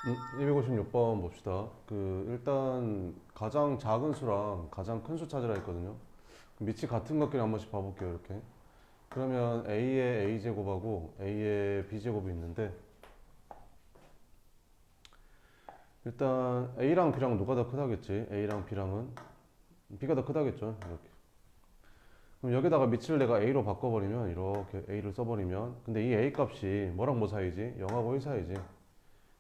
256번 봅시다. 일단 가장 작은 수랑 가장 큰 수 찾으라 했거든요. 밑이 같은 것끼리 한 번씩 봐볼게요. 이렇게. 그러면 A의 A제곱하고 A의 B제곱이 있는데, 일단 A랑 B랑 누가 더 크다겠지? A랑 B랑은 B가 더 크다겠죠. 이렇게. 그럼 여기다가 밑을 내가 A로 바꿔버리면, 이렇게 A를 써버리면, 근데 이 A 값이 뭐랑 뭐 사이지? 0하고 1 사이지.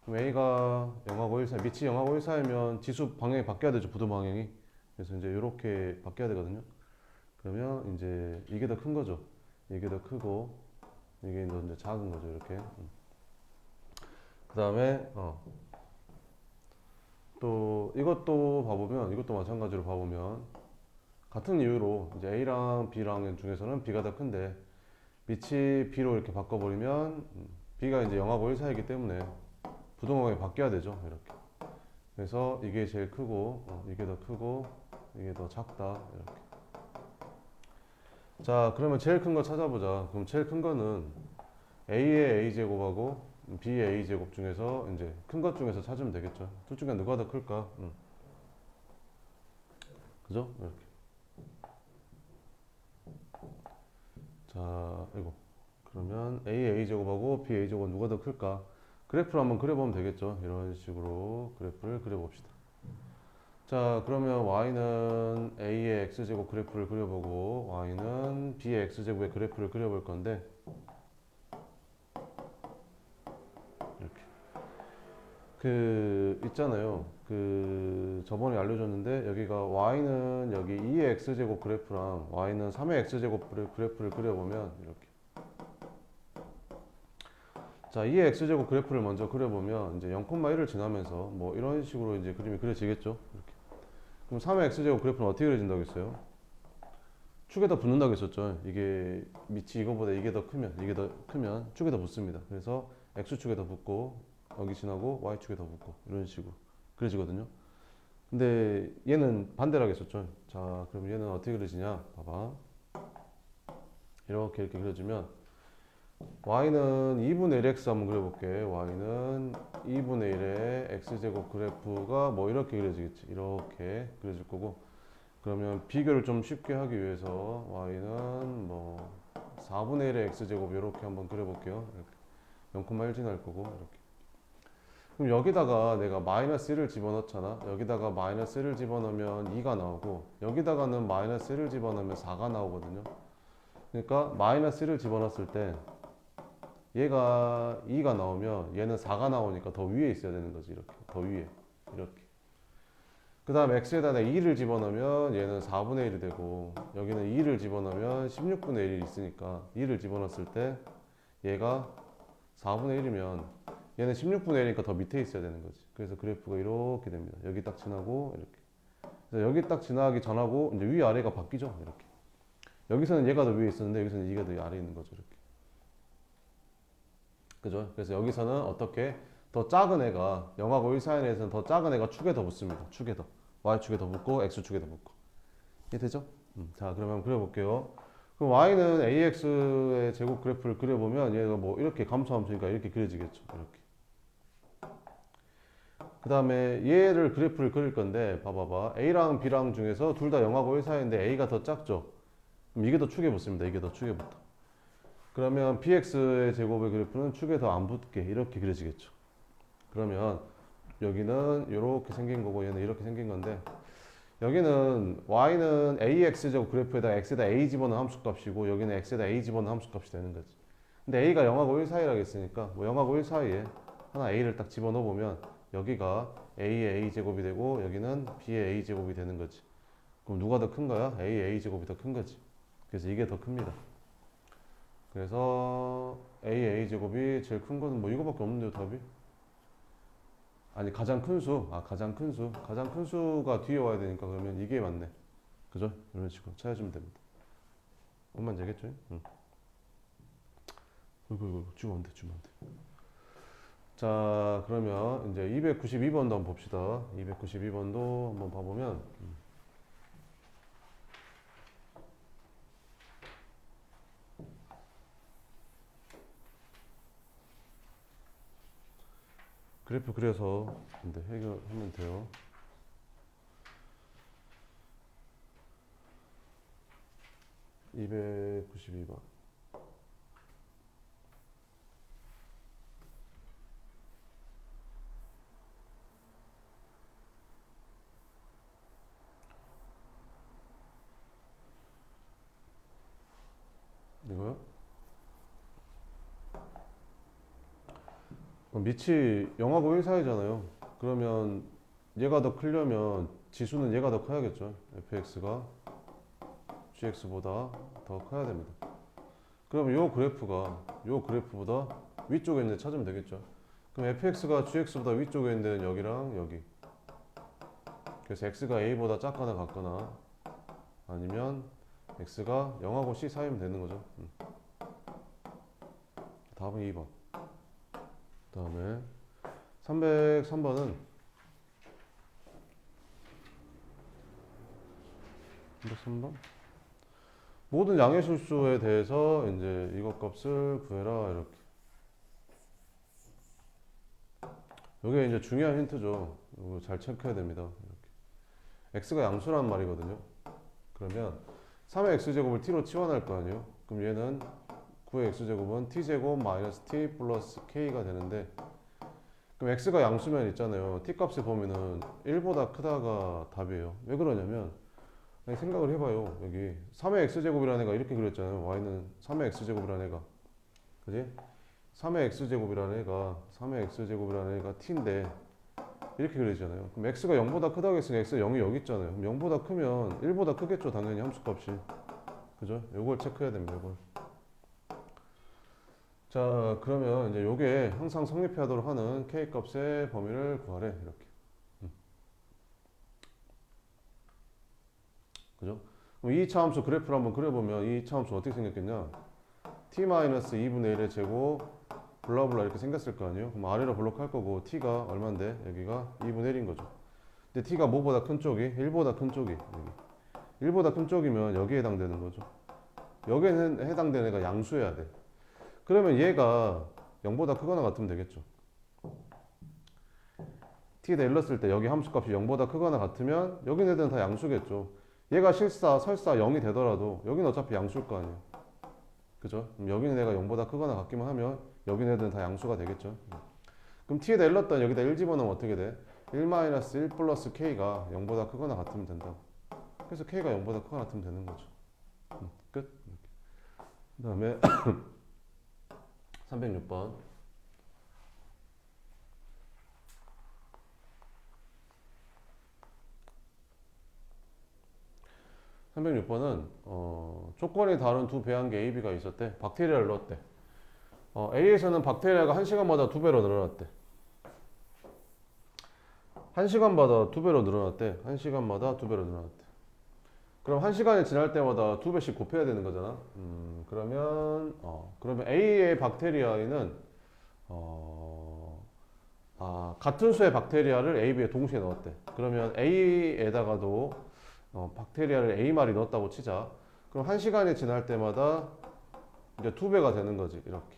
그럼 A가 0하고 1 사이, 밑이 0하고 1 사이면 지수 방향이 바뀌어야 되죠. 부도 방향이. 그래서 이제 이렇게 바뀌어야 되거든요. 그러면 이제 이게 더 큰 거죠. 이게 더 크고 이게 더 이제 작은 거죠. 이렇게. 그 다음에 또 이것도 봐보면, 이것도 마찬가지로 봐보면 같은 이유로 이제 A랑 B랑 중에서는 B가 더 큰데 밑이 B로 이렇게 바꿔버리면 B가 이제 0하고 1 사이이기 때문에 부동항이 바뀌어야 되죠. 이렇게. 그래서 이게 제일 크고 이게 더 크고 이게 더 작다. 이렇게. 자, 그러면 제일 큰 거 찾아보자. 그럼 제일 큰 거는 A의 A제곱하고 B의 A제곱 중에서 이제 큰 것 중에서 찾으면 되겠죠. 둘 중에 누가 더 클까? 그죠? 이렇게. 자, 이거. 그러면 A의 A제곱하고 B의 A제곱은 누가 더 클까? 그래프를 한번 그려보면 되겠죠. 이런 식으로 그래프를 그려봅시다. 자, 그러면 y는 a의 x제곱 그래프를 그려보고 y는 b의 x제곱의 그래프를 그려볼 건데, 이렇게 있잖아요. 저번에 알려줬는데 여기가 y는 여기 2의 x제곱 그래프랑 y는 3의 x제곱 그래프를 그려보면 이렇게. 자, 2의 x제곱 그래프를 먼저 그려보면 이제 0,1을 지나면서 뭐 이런 식으로 이제 그림이 그려지겠죠. 이렇게. 그럼 3의 x제곱 그래프는 어떻게 그려진다고 했어요? 축에다 붙는다고 했었죠. 이게 밑이 이거보다 이게 더 크면 축에다 붙습니다. 그래서 x축에다 붙고 여기 지나고 y축에다 붙고 이런 식으로 그려지거든요. 근데 얘는 반대라고 했었죠. 자, 그럼 얘는 어떻게 그려지냐? 봐봐. 이렇게 그려지면 y는 2분의 1x 한번 그려볼게. y는 2분의 1의 x제곱 그래프가 뭐 이렇게 그려지겠지. 이렇게 그려질 거고, 그러면 비교를 좀 쉽게 하기 위해서 y는 뭐 4분의 1의 x제곱 이렇게 한번 그려볼게요. 이렇게 0,1 지날 거고 이렇게. 그럼 여기다가 내가 마이너스 1을 집어넣잖아. 여기다가 마이너스 1을 집어넣으면 2가 나오고, 여기다가는 마이너스 1을 집어넣으면 4가 나오거든요. 그러니까 마이너스 1을 집어넣었을 때 얘가 2가 나오면 얘는 4가 나오니까 더 위에 있어야 되는 거지. 이렇게 더 위에 이렇게. 그 다음 x에다 2를 집어넣으면 얘는 4분의 1이 되고, 여기는 2를 집어넣으면 16분의 1이 있으니까 2를 집어넣었을 때 얘가 4분의 1이면 얘는 16분의 1이니까 더 밑에 있어야 되는 거지. 그래서 그래프가 이렇게 됩니다. 여기 딱 지나고 이렇게. 그래서 여기 딱 지나기 전하고 이제 위아래가 바뀌죠. 이렇게. 여기서는 얘가 더 위에 있었는데 여기서는 이가 더 아래에 있는 거죠. 이렇게. 그죠? 그래서 여기서는 어떻게 더 작은 애가 0하고 1 사이에 에서는 더 작은 애가 축에 더 붙습니다. 축에 더. y축에 더 붙고 x축에 더 붙고. 이해 되죠? 자, 그러면 그려볼게요. 그럼 y는 ax의 제곱 그래프를 그려보면 얘가 뭐 이렇게 감소함수니까 이렇게 그려지겠죠. 이렇게. 그 다음에 얘를 그래프를 그릴 건데 봐봐봐. a랑 b랑 중에서 둘 다 0하고 1 사이인데 a가 더 작죠. 그럼 이게 더 축에 붙습니다. 이게 더 축에 붙어. 그러면 bx의 제곱의 그래프는 축에 더 안 붙게 이렇게 그려지겠죠. 그러면 여기는 이렇게 생긴 거고 얘는 이렇게 생긴 건데, 여기는 y는 ax제곱 그래프에다 x에다 a 집어넣은 함수값이고 여기는 x에다 a 집어넣은 함수값이 되는 거지. 근데 a가 0하고 1 사이라고 했으니까 뭐 0하고 1 사이에 하나 a를 딱 집어넣어 보면 여기가 a의 a제곱이 되고 여기는 b의 a제곱이 되는 거지. 그럼 누가 더 큰 거야? a의 a제곱이 더 큰 거지. 그래서 이게 더 큽니다. 그래서 a의 a제곱이 제일 큰 거는 뭐 이거밖에 없는데요, 답이? 아니, 가장 큰 수. 가장 큰 수. 가장 큰 수가 뒤에 와야 되니까 그러면 이게 맞네. 그죠? 이런 식으로 찾아주면 됩니다. 엄만 되겠죠? 응. 이거 주면 안 돼, 주면 안 돼. 자, 그러면 이제 292번도 한번 봅시다. 292번도 한번 봐보면, 그래프 그려서 근데 해결하면 돼요. (292번) 이거요? 밑이 0하고 1 사이잖아요. 그러면 얘가 더 크려면 지수는 얘가 더 커야겠죠. fx가 gx보다 더 커야 됩니다. 그러면 요 그래프보다 위쪽에 있는 데 찾으면 되겠죠. 그럼 fx가 gx보다 위쪽에 있는 데는 여기랑 여기. 그래서 x가 a보다 작거나 같거나 아니면 x가 0하고 c 사이면 되는 거죠. 답은 2번. 그 다음에 303번은 303번 모든 양의 실수에 대해서 이제 이것 값을 구해라 이렇게. 이게 이제 중요한 힌트죠. 이거 잘 체크해야 됩니다. 이렇게. x가 양수란 말이거든요. 그러면 3의 x제곱을 t로 치환할 거 아니에요. 그럼 얘는 9의 x제곱은 t제곱 마이너스 t 플러스 k가 되는데, 그럼 x가 양수면 있잖아요. t 값을 보면은 1보다 크다가 답이에요. 왜 그러냐면 생각을 해봐요. 여기 3의 x제곱이라는 애가 이렇게 그렸잖아요. y는 3의 x제곱이라는 애가, 그지? 3의 x제곱이라는 애가 t인데 이렇게 그려지잖아요. 그럼 x가 0보다 크다고 했으니까 x가 0이 여기 있잖아요. 그럼 0보다 크면 1보다 크겠죠, 당연히 함수값이. 그죠? 요걸 체크해야 됩니다. 요걸. 자, 그러면 이제 요게 항상 성립하도록 하는 k 값의 범위를 구하래 이렇게. 그죠? 그럼 이 2차 함수 그래프를 한번 그려보면 이 2차 함수 어떻게 생겼겠냐? t-2분의 1의 제곱 블라블라 이렇게 생겼을 거 아니에요? 그럼 아래로 블록할 거고 t가 얼만데? 여기가 2분의 1인 거죠. 근데 t가 뭐보다 큰 쪽이? 1보다 큰 쪽이 여기. 1보다 큰 쪽이면 여기에 해당되는 거죠. 여기에는 해당되는 애가 양수여야 돼. 그러면 얘가 0보다 크거나 같으면 되겠죠. t에다 1 넣었을 때 여기 함수값이 0보다 크거나 같으면 여기 애들은 다 양수겠죠. 얘가 설사 0이 되더라도 여기는 어차피 양수일 거 아니에요. 그죠? 그럼 여기는 애가 0보다 크거나 같기만 하면 여기 애들은 다 양수가 되겠죠. 그럼 t에다 1 넣었다 여기다 1 집어넣으면 어떻게 돼? 1-1 플러스 k가 0보다 크거나 같으면 된다고. 그래서 k가 0보다 크거나 같으면 되는 거죠. 끝. 그 다음에 306번. 306번은 조건이 다른 두 배양계 A, B가 있었대. 박테리아를 넣었대. A에서는 박테리아가 1시간마다 2배로 늘어났대. 1시간마다 2배로 늘어났대. 1시간마다 2배로 늘어났대. 그럼 1시간이 지날 때마다 2배씩 곱해야 되는 거잖아. 그러면 A의 박테리아에는 같은 수의 박테리아를 A, B에 동시에 넣었대. 그러면 A에다가도 박테리아를 A마리 넣었다고 치자. 그럼 1시간이 지날 때마다 이제 2배가 되는 거지. 이렇게.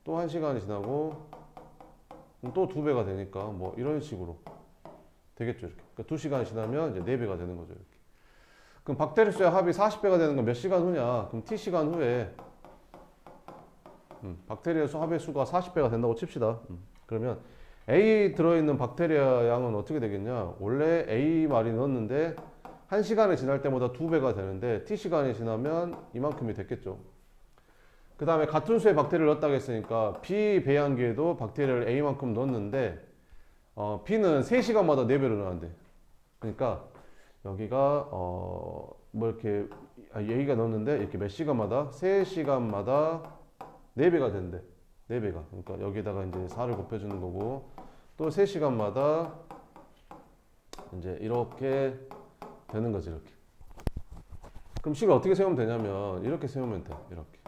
또 1시간이 지나고 또 2배가 되니까 뭐 이런 식으로 되겠죠. 이렇게. 그러니까 2시간이 지나면 이제 4배가 되는 거죠. 이렇게. 그럼 박테리아 수의 합이 40배가 되는 건 몇 시간 후냐? 그럼 T시간 후에 박테리아 수 합의 수가 40배가 된다고 칩시다. 그러면 A 들어있는 박테리아 양은 어떻게 되겠냐? 원래 A 말이 넣었는데 1시간이 지날 때마다 2배가 되는데 T시간이 지나면 이만큼이 됐겠죠. 그 다음에 같은 수의 박테리아를 넣었다고 했으니까 B 배양기에도 박테리아를 A만큼 넣었는데 B는 3시간마다 4배로 늘어난대. 그러니까 여기가 뭐 이렇게 A가 넣었는데 이렇게 몇 시간마다 3시간마다 4배가 된대. 4배가. 그러니까 여기다가 이제 4를 곱해주는 거고 또 3시간마다 이제 이렇게 되는 거지. 이렇게. 그럼 식을 어떻게 세우면 되냐면 이렇게 세우면 돼. 이렇게.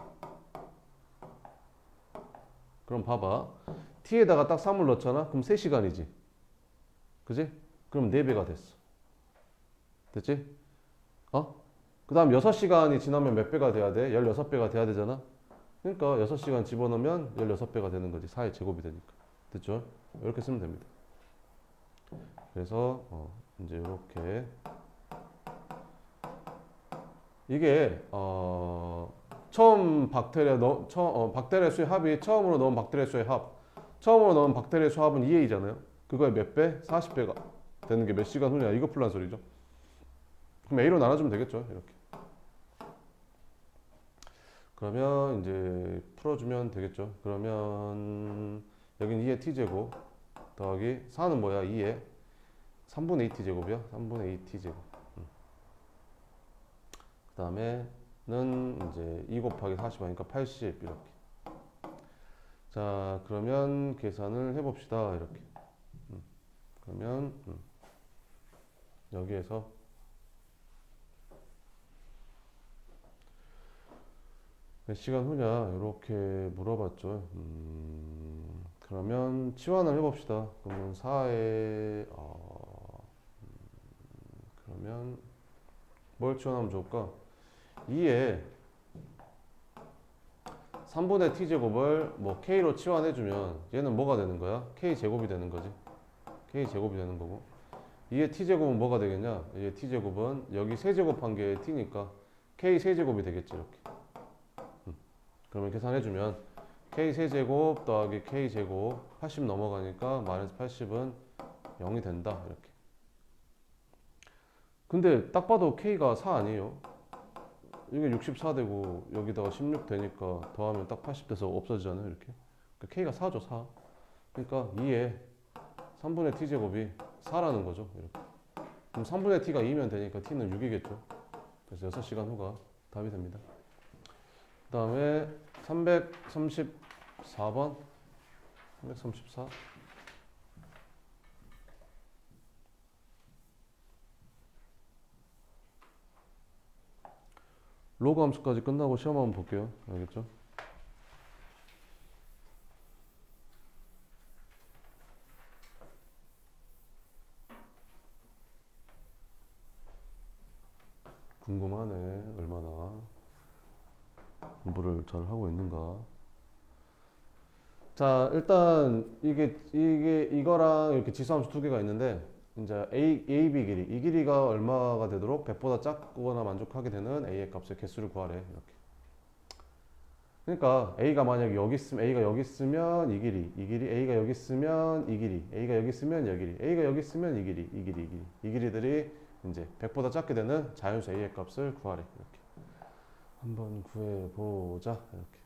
그럼 봐봐. t에다가 딱 3을 넣잖아. 그럼 3시간이지. 그지? 그럼 4배가 됐어. 됐지? 그 다음 6시간이 지나면 몇 배가 돼야 돼? 16배가 돼야 되잖아. 그러니까 6시간 집어넣으면 16배가 되는 거지. 4의 제곱이 되니까. 됐죠? 이렇게 쓰면 됩니다. 그래서 이제 이렇게 이게 처음 박테리아 수의 합이 처음으로 넣은 박테리아 수의 합, 처음으로 넣은 박테리아 수 합은 2A잖아요. 그거의 몇 배? 40배가 되는 게 몇 시간 후냐, 이거 풀란 소리죠. 그럼 A로 나눠주면 되겠죠, 이렇게. 그러면 이제 풀어주면 되겠죠. 그러면 여긴 2의 t제곱 더하기 4는 뭐야? 2의 3분의 2 t제곱이야. 3분의 2 t제곱. 그 다음에는 이제 2 곱하기 40 하니까 80 이렇게. 자, 그러면 계산을 해봅시다. 이렇게. 그러면 여기에서 몇 시간 후냐 이렇게 물어봤죠. 그러면 치환을 해봅시다. 그러면 4에 그러면 뭘 치환하면 좋을까? 2에 3분의 t제곱을 뭐 k로 치환해주면 얘는 뭐가 되는 거야? k제곱이 되는 거지. k제곱이 되는 거고, 2의 t제곱은 뭐가 되겠냐? 2의 t제곱은 여기 세제곱한 게 t니까 k 세제곱이 되겠지. 이렇게. 그러면 계산해주면 k 세제곱 더하기 k 제곱 80 넘어가니까 마이너스 80은 0이 된다. 이렇게. 근데 딱 봐도 k가 4 아니에요? 이게 64 되고 여기다가 16 되니까 더하면 딱 80 돼서 없어지잖아요. 이렇게. 그러니까 k가 4죠. 4. 그러니까 2에 3분의 t제곱이 4라는 거죠. 이렇게. 그럼 3분의 t가 2면 되니까 t는 6이겠죠. 그래서 6시간 후가 답이 됩니다. 그 다음에 334번 334 로그 함수까지 끝나고 시험 한번 볼게요. 알겠죠? 궁금하네. 얼마나 공부를 잘 하고 있는가. 자, 일단 이거랑 이렇게 지수함수 두 개가 있는데, 이제 A, B 길이, 이 길이가 얼마가 되도록 100보다 작거나 만족하게 되는 A의 값의 개수를 구하래. 이렇게. 그러니까 A가 만약 여기 있으면, A가 여기 있으면 이 길이, A가 여기 있으면 이 길이, A가 여기 있으면 이 길이, A가 여기 있으면 이 길이, 이 길이들이 이제 100보다 작게 되는 자연수 A의 값을 구하래. 이렇게. 한번 구해보자. 이렇게.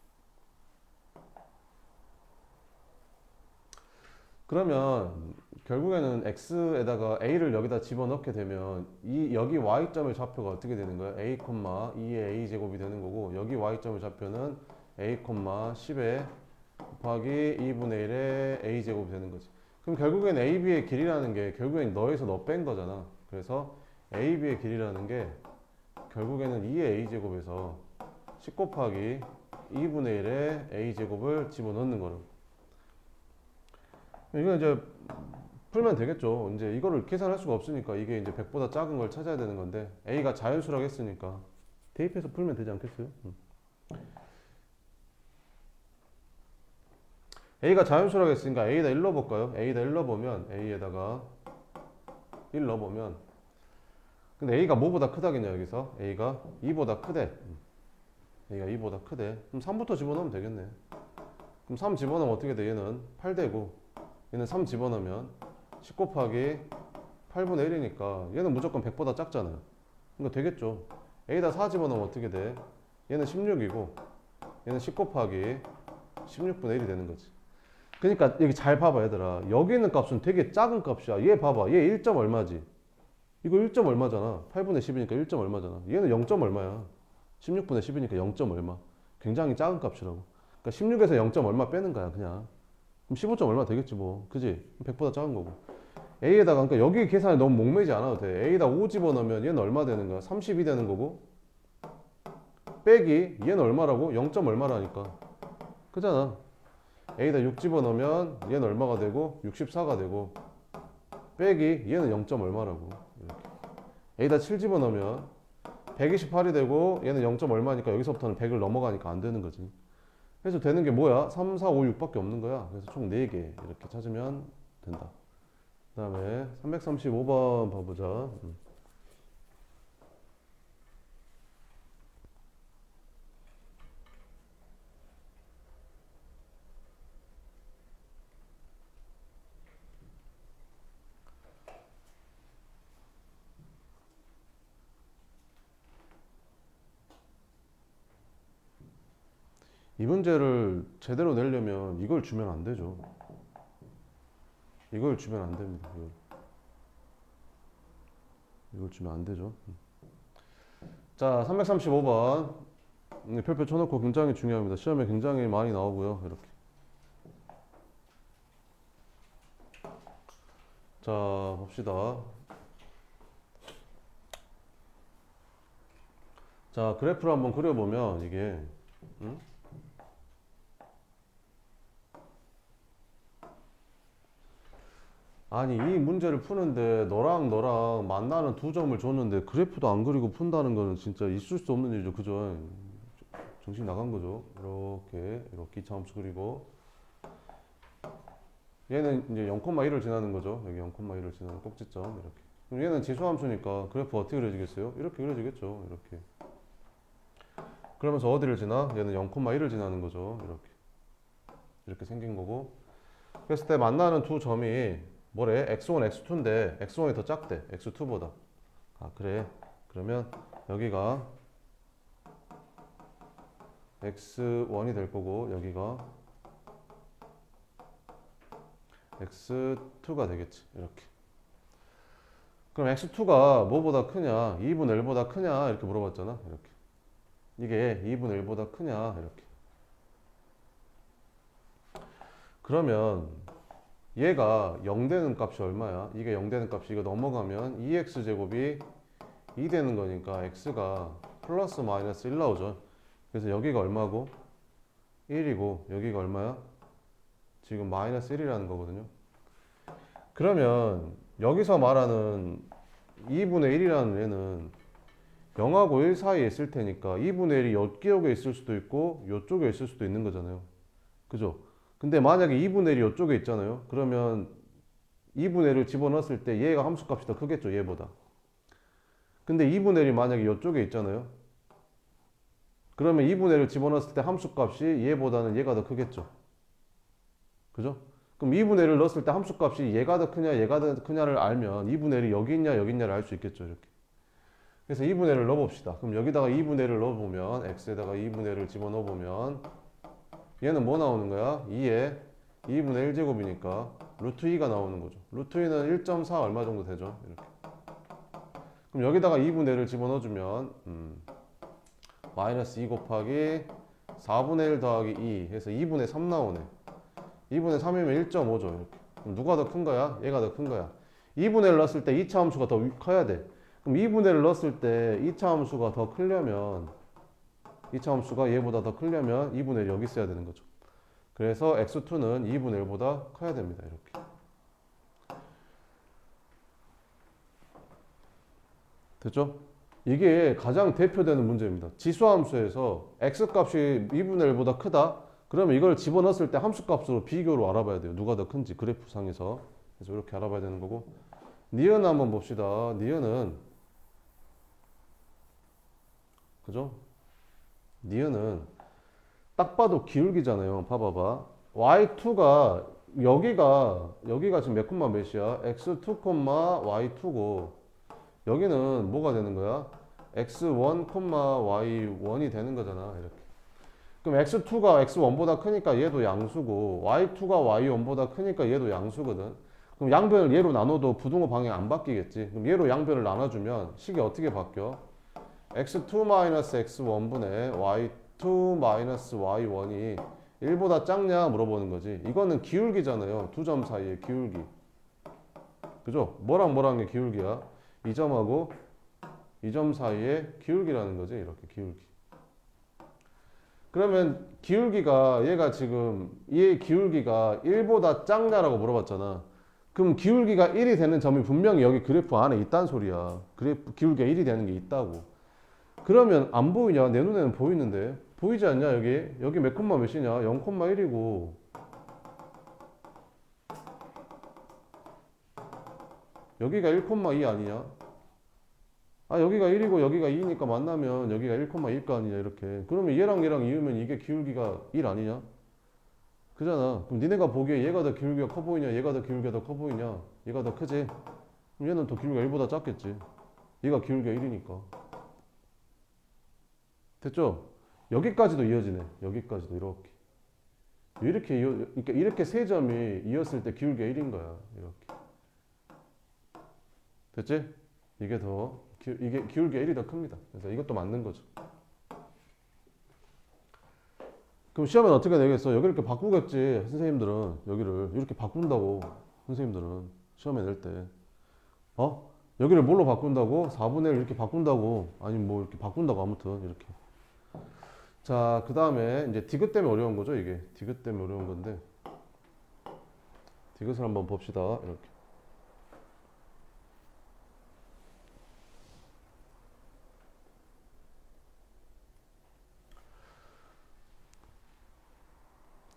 그러면 결국에는 x에다가 a를 여기다 집어넣게 되면 여기 y점의 좌표가 어떻게 되는 거야? a, 2의 a 제곱이 되는 거고, 여기 y점의 좌표는 a, 10의 곱하기 2분의 1의 a 제곱이 되는 거지. 그럼 결국엔 a, b의 길이라는 게 결국엔 너에서 너 뺀 거잖아. 그래서 a, b의 길이라는 게 결국에는 2의 a 제곱에서 10 곱하기 2분의 1의 a 제곱을 집어넣는 거는. 이거 이제 풀면 되겠죠. 이제 이거를 계산할 수가 없으니까 이게 이제 100보다 작은 걸 찾아야 되는 건데, A가 자연수라고 했으니까 대입해서 풀면 되지 않겠어요? A가 자연수라고 했으니까 A에다 1 넣어볼까요? A에다 1 넣어보면, A에다가 1 넣어보면, 근데 A가 뭐보다 크다겠냐, 여기서? A가 2보다 크대. A가 2보다 크대. 그럼 3부터 집어넣으면 되겠네. 그럼 3 집어넣으면 어떻게 돼? 얘는 8 되고, 얘는 3 집어넣으면 10 곱하기 8분의 1이니까 얘는 무조건 100보다 작잖아요. 그러니까 되겠죠. A에다 4 집어넣으면 어떻게 돼? 얘는 16이고 얘는 10 곱하기 16분의 1이 되는 거지. 그러니까 여기 잘 봐봐 얘들아. 여기 있는 값은 되게 작은 값이야. 얘 봐봐. 얘 1. 얼마지? 이거 1. 얼마잖아. 8분의 10이니까 1. 얼마잖아. 얘는 0. 얼마야. 16분의 10이니까 0. 얼마. 굉장히 작은 값이라고. 그러니까 16에서 0. 얼마 빼는 거야 그냥. 그럼 15. 얼마 되겠지 뭐. 그지? 100보다 작은 거고. A에다가, 그러니까 여기 계산이 너무 목매지 않아도 돼. A에다 5 집어넣으면 얘는 얼마 되는 거야? 32 되는 거고, 빼기 얘는 얼마라고? 0. 얼마라니까. 그잖아. A에다 6 집어넣으면 얘는 얼마가 되고 64가 되고, 빼기 얘는 0. 얼마라고. 이렇게. A에다 7 집어넣으면 128이 되고 얘는 0. 얼마니까 여기서부터는 100을 넘어가니까 안 되는 거지. 해서 되는 게 뭐야? 3, 4, 5, 6밖에 없는 거야. 그래서 총 4개 이렇게 찾으면 된다. 그 다음에 335번 봐보자. 이 문제를 제대로 내려면 이걸 주면 안 되죠. 이걸 주면 안 됩니다. 이걸 주면 안 되죠. 자, 335번. 별표 쳐놓고 굉장히 중요합니다. 시험에 굉장히 많이 나오고요. 이렇게. 자, 봅시다. 자, 그래프를 한번 그려보면 이게 아니 이 문제를 푸는데 너랑 만나는 두 점을 줬는데 그래프도 안 그리고 푼다는 거는 진짜 있을 수 없는 일이죠. 그죠? 정신 나간 거죠. 이렇게 이차함수 그리고 얘는 이제 0,1을 지나는 거죠. 여기 0,1을 지나는 꼭지점 이렇게. 그럼 얘는 지수함수니까 그래프 어떻게 그려지겠어요? 이렇게 그려지겠죠. 이렇게. 그러면서 어디를 지나? 얘는 0,1을 지나는 거죠. 이렇게 생긴 거고. 그랬을 때 만나는 두 점이 뭐래? x1, x2인데 x1이 더 작대. x2보다. 아 그래. 그러면 여기가 x1이 될 거고 여기가 x2가 되겠지. 이렇게. 그럼 x2가 뭐보다 크냐? 2분의 1보다 크냐? 이렇게 물어봤잖아. 이렇게. 이게 2분의 1보다 크냐? 이렇게. 그러면 얘가 0 되는 값이 얼마야? 이게 0 되는 값이 이거 넘어가면 2x제곱이 2 되는 거니까 x가 플러스 마이너스 1 나오죠. 그래서 여기가 얼마고? 1이고 여기가 얼마야? 지금 마이너스 1이라는 거거든요. 그러면 여기서 말하는 2분의 1이라는 얘는 0하고 1 사이에 있을 테니까 2분의 1이 이쪽에 있을 수도 있고 이쪽에 있을 수도 있는 거잖아요. 그죠? 근데 만약에 2분의 1이 이쪽에 있잖아요. 그러면 2분의 1을 집어넣었을 때 얘가 함수값이 더 크겠죠. 얘보다. 근데 2분의 1이 만약에 이쪽에 있잖아요. 그러면 2분의 1을 집어넣었을 때 함수값이 얘보다는 얘가 더 크겠죠. 그죠? 그럼 2분의 1을 넣었을 때 함수값이 얘가 더 크냐 얘가 더 크냐를 알면 2분의 1이 여기 있냐 여기 있냐를 알 수 있겠죠. 이렇게. 그래서 2분의 1을 넣어봅시다. 그럼 여기다가 2분의 1을 넣어보면 x에다가 2분의 1을 집어넣어보면 얘는 뭐 나오는 거야? 2에 2분의 1제곱이니까 루트 2가 나오는 거죠. 루트 2는 1.4 얼마 정도 되죠? 이렇게. 그럼 여기다가 2분의 1을 집어넣어주면 마이너스 2 곱하기 4분의 1 더하기 2 해서 2분의 3 나오네. 2분의 3이면 1.5죠. 이렇게. 그럼 누가 더 큰 거야? 얘가 더 큰 거야. 2분의 1 넣었을 때 2차 함수가 더 커야 돼. 그럼 2분의 1 넣었을 때 2차 함수가 더 크려면 2차 함수가 얘보다 더 크려면 2분의 1 여기 있어야 되는 거죠. 그래서 x2는 2분의 1보다 커야 됩니다. 이렇게. 됐죠? 이게 가장 대표되는 문제입니다. 지수함수에서 x값이 2분의 1보다 크다? 그러면 이걸 집어넣었을 때 함수값으로 비교로 알아봐야 돼요. 누가 더 큰지 그래프상에서. 그래서 이렇게 알아봐야 되는 거고. 니은 한번 봅시다. 니은은 그죠? 니은은 딱 봐도 기울기잖아요. 봐봐봐. y2가 여기가 지금 몇 콤마 몇이야? x2, y2고 여기는 뭐가 되는 거야? x1, y1이 되는 거잖아. 이렇게. 그럼 x2가 x1보다 크니까 얘도 양수고 y2가 y1보다 크니까 얘도 양수거든. 그럼 양변을 얘로 나눠도 부등호 방향 안 바뀌겠지. 그럼 얘로 양변을 나눠주면 식이 어떻게 바뀌어? x2-x1분의 y2-y1이 1보다 작냐 물어보는 거지. 이거는 기울기잖아요. 두 점 사이의 기울기. 그죠? 뭐랑의 기울기야? 이 점하고 이 점 사이의 기울기라는 거지. 이렇게 기울기. 그러면 기울기가 얘가 지금 얘 기울기가 1보다 작냐라고 물어봤잖아. 그럼 기울기가 1이 되는 점이 분명히 여기 그래프 안에 있다는 소리야. 그래프 기울기가 1이 되는 게 있다고. 그러면 안 보이냐? 내 눈에는 보이는데. 보이지 않냐 여기 몇 콤마 몇이냐 0,1이고 여기가 1,2 아니냐? 아 여기가 1이고 여기가 2니까 만나면 여기가 1,2일 거 아니냐 이렇게. 그러면 얘랑 이으면 이게 기울기가 1 아니냐? 그잖아. 그럼 니네가 보기에 얘가 더 기울기가 커 보이냐? 얘가 더 기울기가 더 커 보이냐? 얘가 더 크지? 그럼 얘는 더 기울기가 1보다 작겠지. 얘가 기울기가 1이니까. 됐죠? 여기까지도 이어지네. 여기까지도 이렇게. 그러니까 이렇게 세 점이 이었을 때 기울기가 1인 거야. 이렇게. 됐지? 이게 기울기가 1이 더 큽니다. 그래서 이것도 맞는 거죠. 그럼 시험엔 어떻게 내겠어? 여기를 이렇게 바꾸겠지. 선생님들은 여기를 이렇게 바꾼다고. 선생님들은 시험에 낼 때. 여기를 뭘로 바꾼다고? 4분의 1 이렇게 바꾼다고. 아니면 뭐 이렇게 바꾼다고 아무튼 이렇게. 자, 그 다음에 이제 디귿 때문에 어려운 거죠, 이게. 디귿 때문에 어려운 건데. 디귿을 한번 봅시다. 이렇게.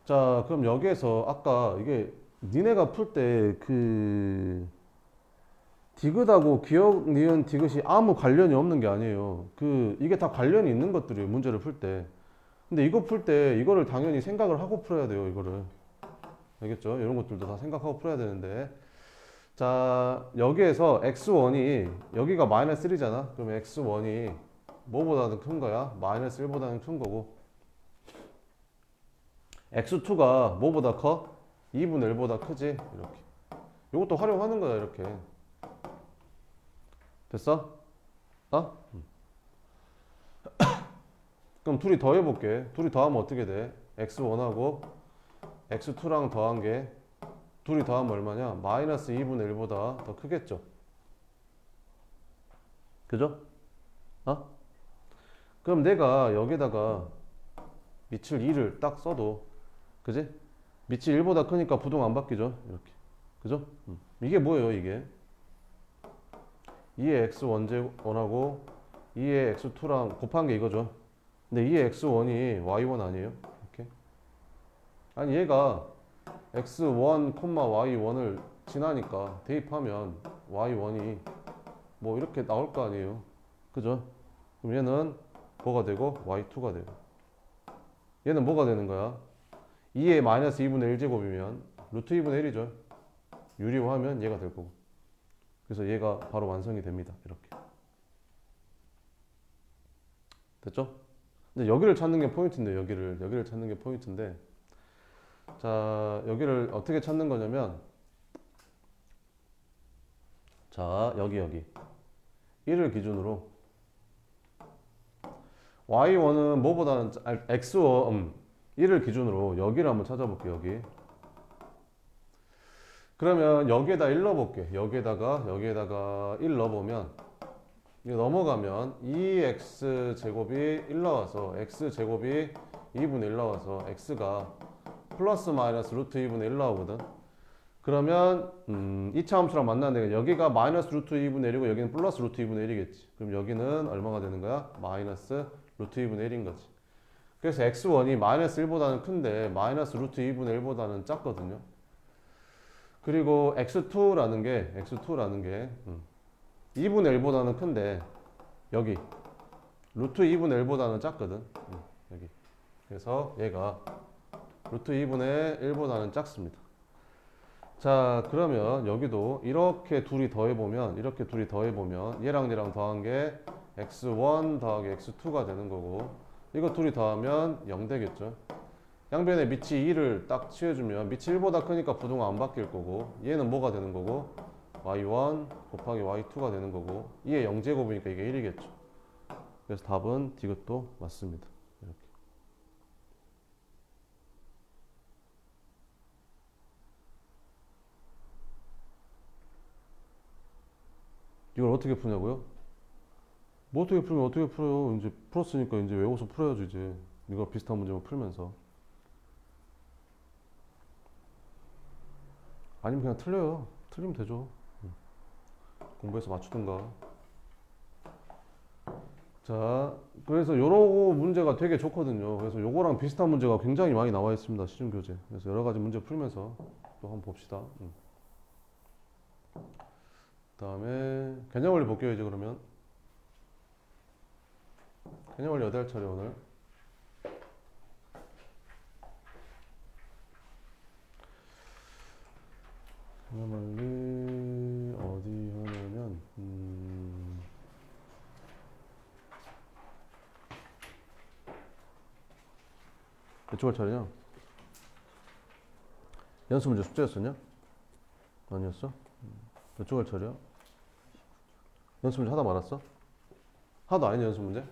자, 그럼 여기에서 아까 이게 니네가 풀 때 그 디귿하고 기억, 니은, 디귿이 아무 관련이 없는 게 아니에요. 이게 다 관련이 있는 것들이에요. 문제를 풀 때. 근데 이거 풀 때 이거를 당연히 생각을 하고 풀어야 돼요. 이거를. 알겠죠? 이런 것들도 다 생각하고 풀어야 되는데. 자, 여기에서 x1이 여기가 마이너스 1이잖아. 그러면 x1이 뭐보다는 큰 거야? 마이너스 1보다는 큰 거고. x2가 뭐보다 커? 2분의 1보다 크지? 이렇게. 이것도 활용하는 거야, 이렇게. 됐어? 그럼 둘이 더해볼게. 둘이 더하면 어떻게 돼? x1하고 x2랑 더한 게 둘이 더하면 얼마냐? 마이너스 2분의 1보다 더 크겠죠? 그죠? 그럼 내가 여기다가 밑을 2를 딱 써도 그지? 밑이 1보다 크니까 부동 안 바뀌죠? 이렇게. 그죠? 이게 뭐예요, 이게? 2의 x1하고 2의 x2랑 곱한 게 이거죠. 근데 2의 x1이 y1 아니에요? 이렇게. 아니, 얘가 x1, y1을 지나니까 대입하면 y1이 뭐 이렇게 나올 거 아니에요? 그죠? 그럼 얘는 뭐가 되고 y2가 되고. 얘는 뭐가 되는 거야? 2의 마이너스 2분의 1제곱이면 루트 2분의 1이죠. 유리화하면 얘가 될 거고. 그래서 얘가 바로 완성이 됩니다. 이렇게. 됐죠? 근데 여기를 찾는 게 포인트인데, 여기를 찾는 게 포인트인데, 자, 여기를 어떻게 찾는 거냐면, 자, 여기. 1을 기준으로, y1은 뭐보다는, x1, 1을 기준으로 여기를 한번 찾아볼게요, 여기. 그러면 여기에다 1 넣어볼게. 여기에다가 1 넣어보면, 이거 넘어가면 2x제곱이 1 나와서 x제곱이 2분의 1 나와서 x가 플러스 마이너스 루트 2분의 1 나오거든. 그러면 2차 함수랑 만나는데 여기가 마이너스 루트 2분의 1이고 여기는 플러스 루트 2분의 1이겠지. 그럼 여기는 얼마가 되는 거야? 마이너스 루트 2분의 1인 거지. 그래서 x1이 마이너스 1보다는 큰데 마이너스 루트 2분의 1보다는 작거든요. 그리고 x2라는 게 2분의 1보다는 큰데 여기 루트 2분의 1보다는 작거든. 여기. 그래서 얘가 루트 2분의 1보다는 작습니다. 자, 그러면 여기도 이렇게 둘이 더해보면 얘랑 더한 게 x1 더하기 x2가 되는 거고, 이거 둘이 더하면 0 되겠죠. 양변에 밑이 2를 딱 취해주면 밑이 1보다 크니까 부동은 안 바뀔 거고, 얘는 뭐가 되는 거고 y1 곱하기 y2가 되는 거고, 2의 0제곱이니까 이게 1이겠죠. 그래서 답은 디귿도 맞습니다. 이렇게. 이걸 어떻게 푸냐고요? 뭐 어떻게 풀면 어떻게 풀어요? 이제 풀었으니까 이제 외워서 풀어야지 이제. 이거 비슷한 문제만 풀면서. 아니면 그냥 틀려요. 틀리면 되죠. 공부해서 맞추든가. 자, 그래서 요러 문제가 되게 좋거든요. 그래서 요거랑 비슷한 문제가 굉장히 많이 나와 있습니다. 시중 교재. 그래서 여러 가지 문제 풀면서 또 한번 봅시다. 그다음에 개념 원리 볼게요, 이제 그러면. 개념 원리 8차례 오늘. 개념 원리 어디 하냐면 몇 쪽 할 차례냐? 연습 문제 숙제였었냐? 아니었어? 몇 쪽 할 차례야? 연습 문제 하다 말았어? 하나도 아니냐, 연습 문제?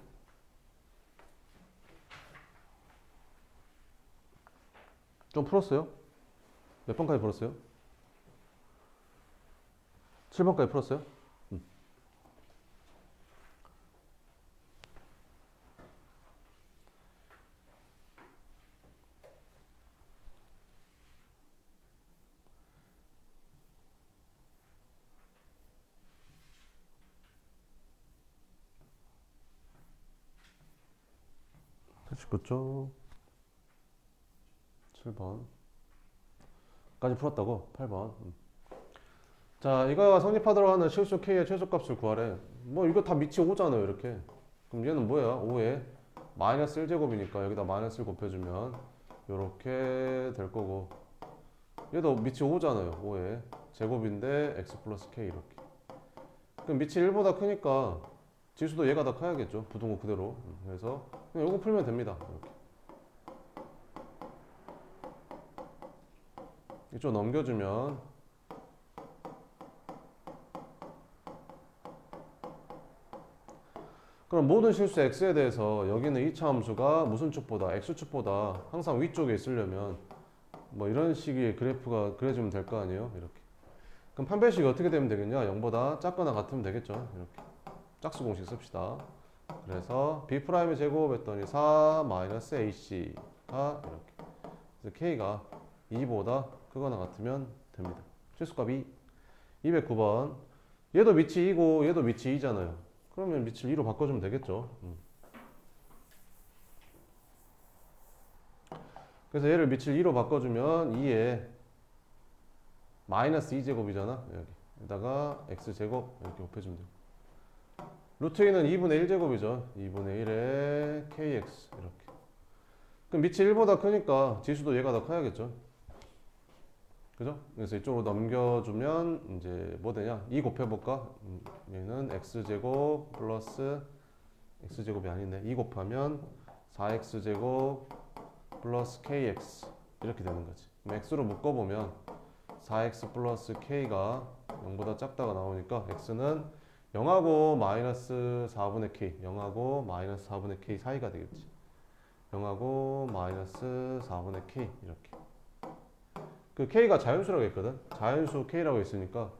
좀 풀었어요? 몇 번까지 풀었어요? 7번까지 풀었어요? 그쵸? 7번까지 풀었다고? 8번. 자, 이거 성립하도록 하는 실수 K의 최소값을 구하래. 뭐 이거 다 밑이 5잖아요, 이렇게. 그럼 얘는 뭐야? 5에 마이너스 1제곱이니까 여기다 마이너스 1 곱해주면 요렇게 될 거고, 얘도 밑이 5잖아요. 5에 제곱인데 x 플러스 k 이렇게. 그럼 밑이 1보다 크니까 지수도 얘가 더 커야겠죠. 부등호 그대로. 그래서 그냥 요거 풀면 됩니다. 이렇게. 이쪽 넘겨주면 그럼 모든 실수 x에 대해서 여기는 2차 함수가 무슨 축보다 x축보다 항상 위쪽에 있으려면 뭐 이런 식의 그래프가 그려지면 될 거 아니에요. 이렇게. 그럼 판별식이 어떻게 되면 되겠냐? 0보다 작거나 같으면 되겠죠. 이렇게. 짝수 공식 씁시다. 그래서 b'의 제곱 했더니 4 마이너스 ac가 이렇게. 그래서 k가 2보다 크거나 같으면 됩니다. 최소값이 209번. 얘도 밑이 2고 얘도 밑이 2잖아요. 그러면 밑을 2로 바꿔주면 되겠죠. 그래서 얘를 밑을 2로 바꿔주면 2에 마이너스 2제곱이잖아. 여기에다가 x제곱 이렇게 곱해주면 돼요. 루트 2는 2분의 1제곱이죠. 2분의 1에 kx 이렇게. 그럼 밑이 1보다 크니까 지수도 얘가 더 커야겠죠. 그죠? 그래서 이쪽으로 넘겨주면 이제 뭐 되냐? 2 곱해볼까? 얘는 x제곱 플러스 x제곱이 아닌데 2 곱하면 4x제곱 플러스 kx 이렇게 되는 거지. 그럼 x로 묶어보면 4x 플러스 k가 0보다 작다가 나오니까 x는 0하고 마이너스 4분의 k 0하고 마이너스 4분의 k 사이가 되겠지. 0하고 마이너스 4분의 k 이렇게. 그 k가 자연수라고 했거든. 자연수 k라고 했으니까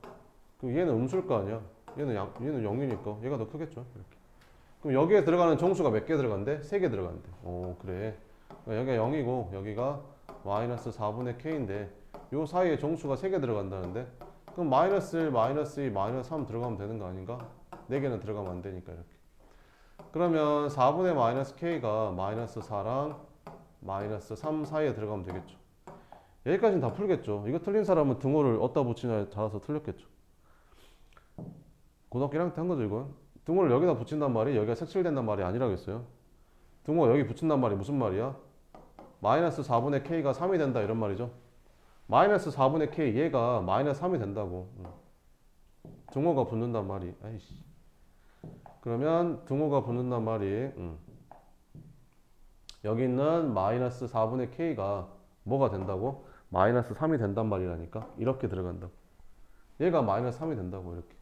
그 얘는 음수일 거 아니야. 얘는 0이니까 얘가 더 크겠죠. 이렇게. 그럼 여기에 들어가는 정수가 몇 개 들어간대? 3개 들어간대. 오, 그래. 그러니까 여기가 0이고 여기가 마이너스 4분의 k인데 요 사이에 정수가 3개 들어간다는데 그럼 마이너스 1, 마이너스 2, 마이너스 3 들어가면 되는 거 아닌가? 4개는 들어가면 안 되니까 이렇게. 그러면 4분의 마이너스 k가 마이너스 4랑 마이너스 3 사이에 들어가면 되겠죠. 여기까지는 다 풀겠죠. 이거 틀린 사람은 등호를 어디다 붙이냐에 따라서 틀렸겠죠. 고등학교 1학년 때 한 거죠, 이건. 등호를 여기다 붙인단 말이 여기가 색칠된단 말이 아니라겠어요. 등호 여기 붙인단 말이 무슨 말이야? 마이너스 4분의 k가 3이 된다 이런 말이죠. 마이너스 4분의 k 얘가 마이너스 3이 된다고. 등호가 붙는단 말이. 아이씨. 그러면 등호가 붙는단 말이 여기 있는 마이너스 4분의 k가 뭐가 된다고? 마이너스 3이 된단 말이라니까. 이렇게 들어간다고. 얘가 마이너스 3이 된다고 이렇게.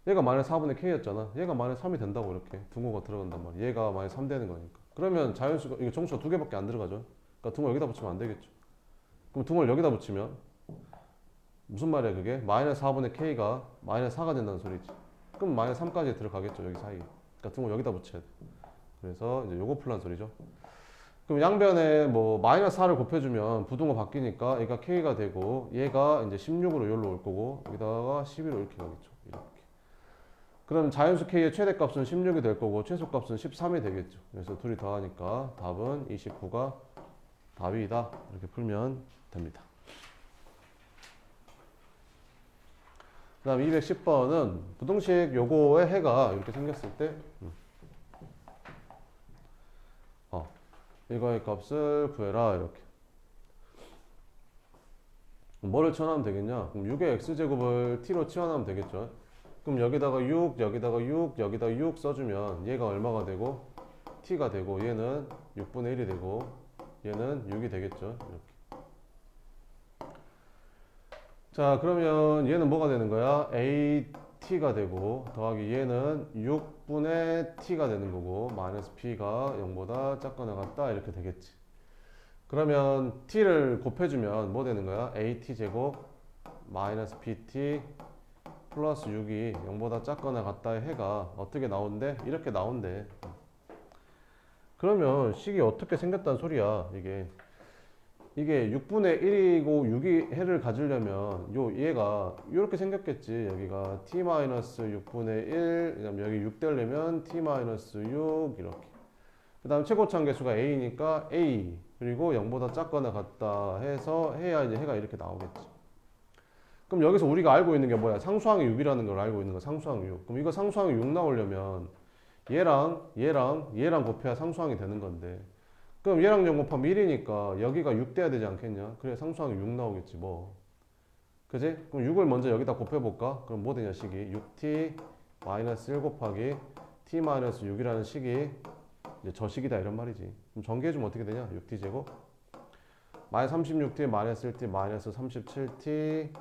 얘가 마이너스 4분의 k였잖아. 얘가 마이너스 3이 된다고 이렇게. 등호가 들어간단 말이야. 얘가 마이너스 3 되는 거니까. 그러면 자연수가 이거 정수가 2개밖에 안 들어가죠. 그러니까 등호 여기다 붙이면 안 되겠죠. 그럼 등호를 여기다 붙이면 무슨 말이야 그게? 마이너스 4분의 k가 마이너스 4가 된다는 소리지. 그럼 마이너스 3까지 들어가겠죠 여기 사이에. 그러니까 등호 여기다 붙여야 돼. 그래서 이제 요거 풀란 소리죠. 그럼 양변에 뭐 마이너스 4를 곱해주면 부등호 바뀌니까 얘가 k가 되고 얘가 이제 16으로 여기로 올 거고 여기다가 11로 이렇게 가겠죠. 이렇게. 그럼 자연수 k의 최대값은 16이 될 거고 최소값은 13이 되겠죠. 그래서 둘이 더하니까 답은 29가 답이다. 이렇게 풀면 됩니다. 그 다음 210번은 부등식 요거의 해가 이렇게 생겼을 때 이거의 값을 구해라. 이렇게 뭐를 치환하면 되겠냐? 그럼 6의 x제곱을 t로 치환하면 되겠죠. 그럼 여기다가 6, 여기다가 6, 여기다가 6 써주면 얘가 얼마가 되고 t가 되고 얘는 6분의 1이 되고 얘는 6이 되겠죠. 이렇게. 자, 그러면 얘는 뭐가 되는 거야? AT가 되고 더하기 얘는 6분의 T가 되는 거고 마이너스 P가 0보다 작거나 같다 이렇게 되겠지. 그러면 T를 곱해주면 뭐 되는 거야? AT 제곱 마이너스 PT 플러스 6이 0보다 작거나 같다의 해가 어떻게 나온대? 이렇게 나온대. 그러면 식이 어떻게 생겼다는 소리야 이게 6분의 1이고 6이 해를 가지려면 얘가 이렇게 생겼겠지. 여기가 t-6분의 1, 그다음에 여기 6 되려면 t-6 이렇게. 그 다음 최고차항 계수가 a니까 a 그리고 0보다 작거나 같다 해서 해야 이제 해가 이렇게 나오겠지. 그럼 여기서 우리가 알고 있는 게 뭐야? 상수항이 6이라는 걸 알고 있는 거 상수항 6. 그럼 이거 상수항이 6 나오려면 얘랑 곱해야 상수항이 되는 건데 그럼 얘랑 0 곱하면 1이니까 여기가 6 돼야 되지 않겠냐? 그래 상수항이 6 나오겠지 뭐. 그지? 그럼 6을 먼저 여기다 곱해볼까? 그럼 뭐 되냐 식이 6t 마이너스 1 곱하기 t 마이너스 6이라는 식이 이제 저 식이다 이런 말이지. 그럼 전개해주면 어떻게 되냐? 6t 제곱 마이너스 36t 마이너스 1t 마이너스 37t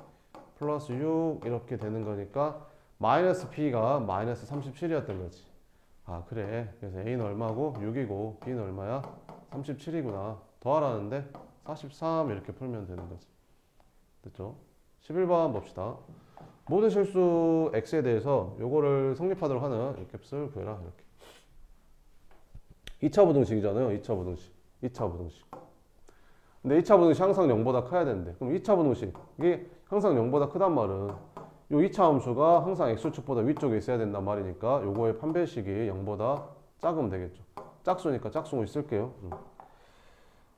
플러스 6 이렇게 되는 거니까 마이너스 p가 마이너스 37이었던 거지. 아 그래 그래서 a는 얼마고 6이고 b는 얼마야? 37이구나. 더하라는데 43 이렇게 풀면 되는 거지. 됐죠? 11번 봅시다. 모든 실수 x에 대해서 요거를 성립하도록 하는 이 값을 구해라. 이렇게. 2차 부등식이잖아요. 2차 부등식. 2차 부등식. 근데 2차 부등식 항상 0보다 커야 되는데 그럼 2차 부등식이 항상 0보다 크단 말은 요 2차 함수가 항상 x축보다 위쪽에 있어야 된단 말이니까 요거의 판별식이 0보다 작으면 되겠죠. 짝수니까 짝수를 쓸게요.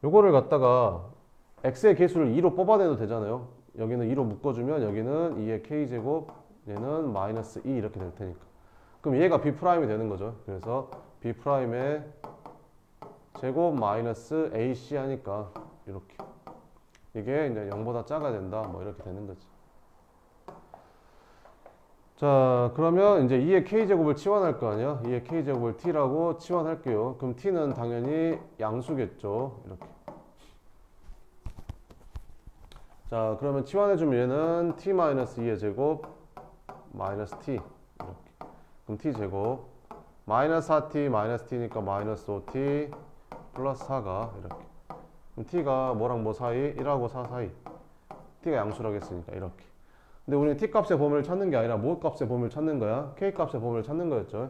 요거를 갖다가 x의 개수를 2로 뽑아내도 되잖아요. 여기는 2로 묶어주면 여기는 2의 k제곱 얘는 마이너스 2 이렇게 될 테니까 그럼 얘가 b'이 되는 거죠. 그래서 b'의 제곱 마이너스 ac 하니까 이렇게 이게 이제 0보다 작아야 된다 뭐 이렇게 되는 거지. 자 그러면 이제 2의 k제곱을 치환할 거 아니야. 2의 k제곱을 t라고 치환할게요. 그럼 t는 당연히 양수겠죠. 이렇게. 자 그러면 치환해주면 얘는 t-2의 제곱 마이너스 t 이렇게. 그럼 t제곱 마이너스 4t 마이너스 t니까 마이너스 5t 플러스 4가 이렇게. 그럼 t가 뭐랑 뭐 사이? 1하고 4 사이. t가 양수라고 했으니까 이렇게. 근데 우리는 t값의 범위를 찾는 게 아니라 뭐 값의 범위를 찾는 거야? k값의 범위를 찾는 거였죠.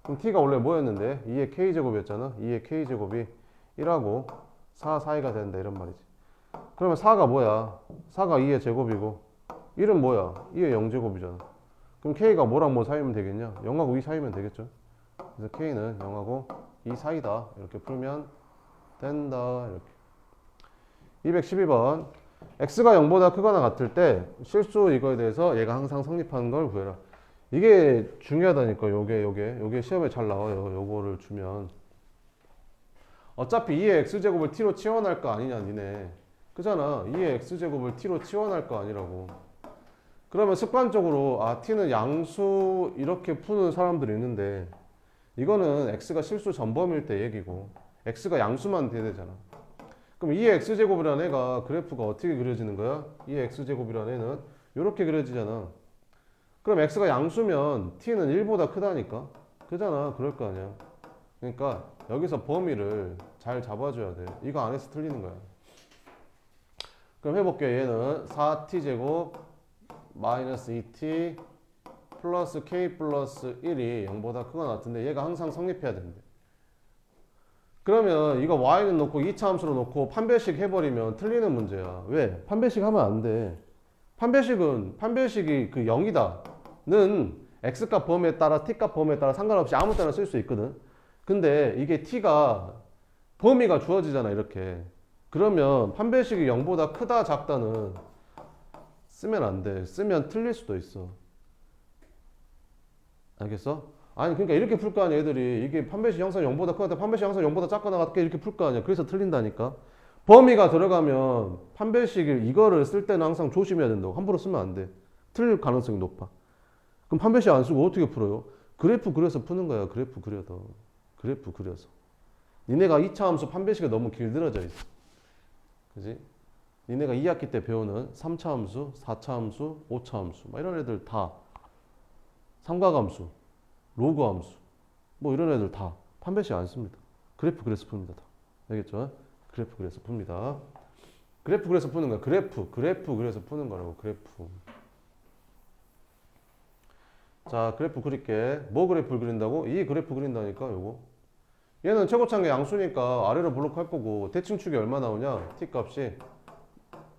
그럼 t가 원래 뭐였는데? 2의 k제곱이었잖아. 2의 k제곱이 1하고 4 사이가 된다 이런 말이지. 그러면 4가 뭐야? 4가 2의 제곱이고 1은 뭐야? 2의 0제곱이잖아. 그럼 k가 뭐랑 뭐 사이면 되겠냐? 0하고 2 사이면 되겠죠. 그래서 k는 0하고 2 사이다. 이렇게 풀면 된다. 이렇게. 212번 x가 0보다 크거나 같을 때 실수 이거에 대해서 얘가 항상 성립하는 걸 구해라. 이게 중요하다니까. 요게 시험에 잘 나와요. 요거를 주면 어차피 2의 x제곱을 t로 치환할 거 아니냐 니네. 그잖아. 2의 x제곱을 t로 치환할 거 아니라고. 그러면 습관적으로 t는 양수 이렇게 푸는 사람들이 있는데 이거는 x가 실수 전범일 때 얘기고 x가 양수만 돼야 되잖아. 그럼 2의 x제곱이라는 애가 그래프가 어떻게 그려지는 거야? 2의 x제곱이라는 애는 이렇게 그려지잖아. 그럼 x가 양수면 t는 1보다 크다니까? 그잖아. 그럴 거 아니야. 그러니까 여기서 범위를 잘 잡아줘야 돼. 이거 안에서 틀리는 거야. 그럼 해볼게. 얘는 4t제곱 마이너스 2t 플러스 k 플러스 1이 0보다 크거나 같은데 얘가 항상 성립해야 된대. 그러면 이거 y는 놓고 2차 함수로 놓고 판별식 해버리면 틀리는 문제야. 왜? 판별식 하면 안 돼. 판별식이 그 0이다 는 x값 범위에 따라 t값 범위에 따라 상관없이 아무 때나 쓸 수 있거든. 근데 이게 t가 범위가 주어지잖아 이렇게. 그러면 판별식이 0보다 크다 작다는 쓰면 안 돼. 쓰면 틀릴 수도 있어. 알겠어? 아니 그러니까 이렇게 풀 거 아니야 애들이. 이게 판별식 형성 0보다 크다 판별식 형성 0보다 작거나 같게 이렇게 풀 거 아니야. 그래서 틀린다니까. 범위가 들어가면 판별식을 이거를 쓸 때는 항상 조심해야 된다고. 함부로 쓰면 안 돼. 틀릴 가능성이 높아. 그럼 판별식 안 쓰고 어떻게 풀어요? 그래프 그려서 푸는 거야. 그래프 그려서. 그래프 그려서. 니네가 2차 함수 판별식이 너무 길들어져 있어. 그지? 니네가 2학기 때 배우는 3차 함수, 4차 함수, 5차 함수 막 이런 애들 다 삼각함수, 로그 함수 뭐 이런 애들 다 판별식 안 씁니다. 그래프 그래서 풉니다. 다. 알겠죠? 그래프 그래서 풉니다. 그래프 그래서 푸는 거야. 그래프 그래서 푸는 거라고. 그래프. 자, 그래프 그릴게. 뭐 그래프를 그린다고? 이 그래프 그린다니까 요거. 얘는 최고차항의 양수니까 아래로 블록할 거고 대칭축이 얼마 나오냐? t 값이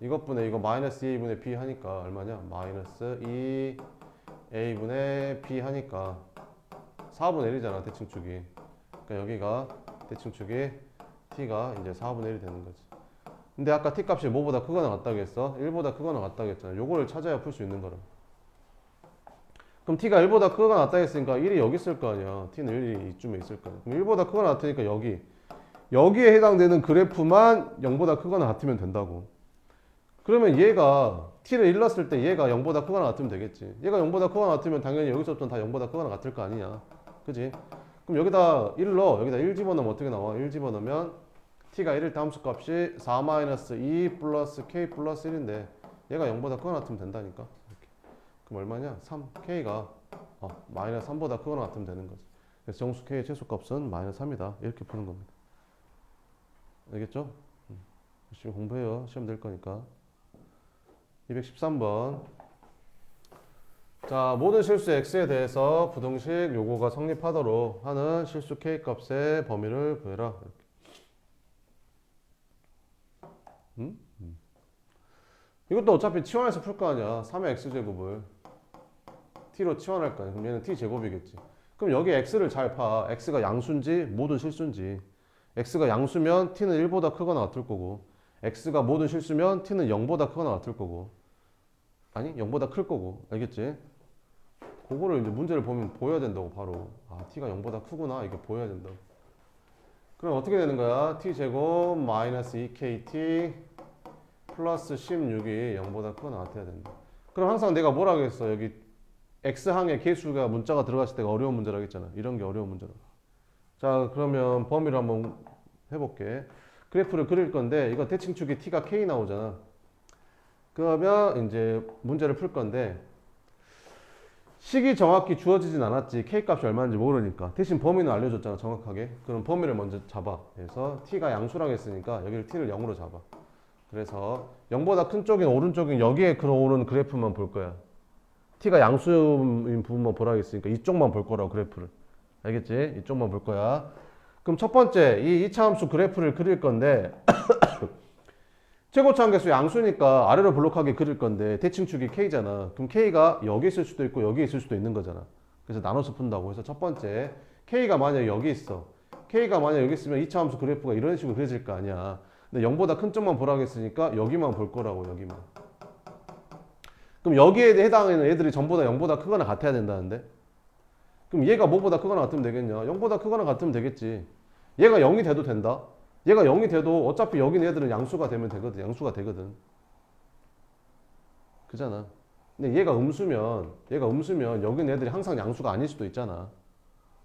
이것분의 이거 마이너스 2a분의 b 하니까 얼마냐? 마이너스 2a분의 b 하니까 4분의 1이잖아 대칭축이. 그러니까 여기가 대칭축이 t가 이제 4분의 1이 되는 거지. 근데 아까 t 값이 뭐보다 크거나 같다고 했어? 1보다 크거나 같다고 했잖아. 요거를 찾아야 풀 수 있는 거라. 그럼 t가 1보다 크거나 같다 했으니까 1이 여기 있을 거 아니야. t는 1이 이쯤에 있을 거야. 그럼 1보다 크거나 같으니까 여기에 해당되는 그래프만 0보다 크거나 같으면 된다고. 그러면 얘가 t를 1 넣었을 때 얘가 0보다 크거나 같으면 되겠지. 얘가 0보다 크거나 같으면 당연히 여기서부터는 다 0보다 크거나 같을 거 아니냐. 그지? 그럼 여기다 1 넣어. 여기다 1 집어넣으면 어떻게 나와? 1 집어넣으면 t가 1일 때 함수값이 4-2 플러스 k 플러스 1인데 얘가 0보다 크거나 같으면 된다니까. 이렇게. 그럼 얼마냐? 3. k가 마이너스 3보다 크거나 같으면 되는 거지. 그래서 정수 k의 최소값은 마이너스 3이다. 이렇게 푸는 겁니다. 알겠죠? 열심히 공부해요. 시험 될 거니까. 213번. 자, 모든 실수 x에 대해서 부등식 요거가 성립하도록 하는 실수 k 값의 범위를 구해라. 이것도 어차피 치환해서 풀 거 아니야. 3의 x제곱을 t로 치환할 거 아니야. 그럼 얘는 t제곱이겠지. 그럼 여기 x를 잘 파. x가 양수인지 모든 실수인지. x가 양수면 t는 1보다 크거나 같을 거고 x가 모든 실수면 t는 0보다 크거나 같을 거고 아니 0보다 클 거고. 알겠지? 그거를 이제 문제를 보면 보여야 된다고. 바로 t가 0보다 크구나 이게 보여야 된다고. 그럼 어떻게 되는 거야? t제곱 마이너스 2kt 플러스 16이 0보다 크거나 같아야 된다. 그럼 항상 내가 뭐라고 했어? 여기 x항의 개수가 문자가 들어갔을 때가 어려운 문제라고 했잖아. 이런 게 어려운 문제라고. 자, 그러면 범위를 한번 해볼게. 그래프를 그릴 건데 이거 대칭축이 t가 k 나오잖아. 그러면 이제 문제를 풀 건데 식이 정확히 주어지진 않았지. k 값이 얼마인지 모르니까. 대신 범위는 알려줬잖아 정확하게. 그럼 범위를 먼저 잡아. 그래서 t가 양수라고 했으니까 여기를 t를 0으로 잡아. 그래서 0보다 큰 쪽인 오른쪽인 여기에 들어오는 그래프만 볼 거야. t가 양수인 부분만 보라고 했으니까 이쪽만 볼 거라고 그래프를. 알겠지? 이쪽만 볼 거야. 그럼 첫 번째 이 2차 함수 그래프를 그릴 건데 최고차항 개수 양수니까 아래로 블록하게 그릴 건데 대칭축이 k잖아. 그럼 k가 여기 있을 수도 있고 여기 있을 수도 있는 거잖아. 그래서 나눠서 푼다고 해서 첫 번째 k가 만약에 여기 있어. k가 만약에 여기 있으면 2차 함수 그래프가 이런 식으로 그려질 거 아니야. 근데 0보다 큰 쪽만 보라고 했으니까 여기만 볼 거라고. 여기만. 그럼 여기에 해당하는 애들이 전부 다 0보다 크거나 같아야 된다는데 그럼 얘가 뭐보다 크거나 같으면 되겠냐? 0보다 크거나 같으면 되겠지. 얘가 0이 돼도 된다. 얘가 0이 돼도 어차피 여기 애들은 양수가 되면 되거든. 양수가 되거든. 그잖아. 근데 얘가 음수면 여기 애들이 항상 양수가 아닐 수도 있잖아.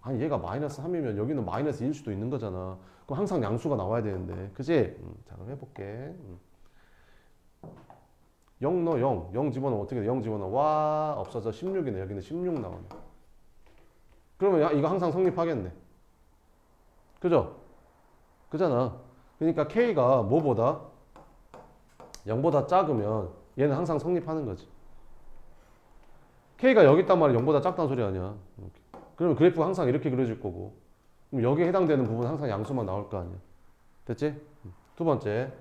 아니 얘가 마이너스 3이면 여기는 마이너스 2일 수도 있는 거잖아. 그럼 항상 양수가 나와야 되는데. 그치? 자, 그럼 해볼게. 0 넣어. 0 집어넣으면 어떻게 돼? 0 집어넣어. 와, 없어져. 16이네. 여기는 16 나오네. 그러면 이거 항상 성립하겠네. 그죠? 그잖아. 그러니까 k가 뭐보다 0보다 작으면 얘는 항상 성립하는 거지. k가 여기 있단 말이야. 0보다 작다는 소리 아니야. 이렇게. 그러면 그래프가 항상 이렇게 그려질 거고 그럼 여기에 해당되는 부분은 항상 양수만 나올 거 아니야. 됐지? 두 번째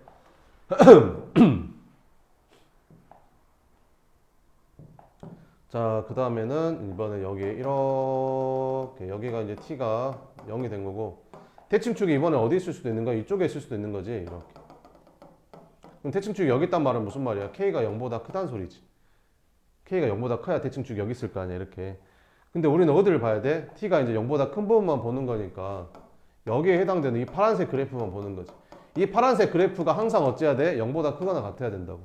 자, 그 다음에는 이번에 여기 이렇게 여기가 이제 t가 0이 된 거고 대칭축이 이번에 어디 있을 수도 있는 거야? 이쪽에 있을 수도 있는 거지. 이렇게. 그럼 대칭축이 여기 있단 말은 무슨 말이야? k가 0보다 크다는 소리지. k가 0보다 커야 대칭축이 여기 있을 거 아니야. 이렇게. 근데 우리는 어디를 봐야 돼? t가 이제 0보다 큰 부분만 보는 거니까 여기에 해당되는 이 파란색 그래프만 보는 거지. 이 파란색 그래프가 항상 어찌해야 돼? 0보다 크거나 같아야 된다고.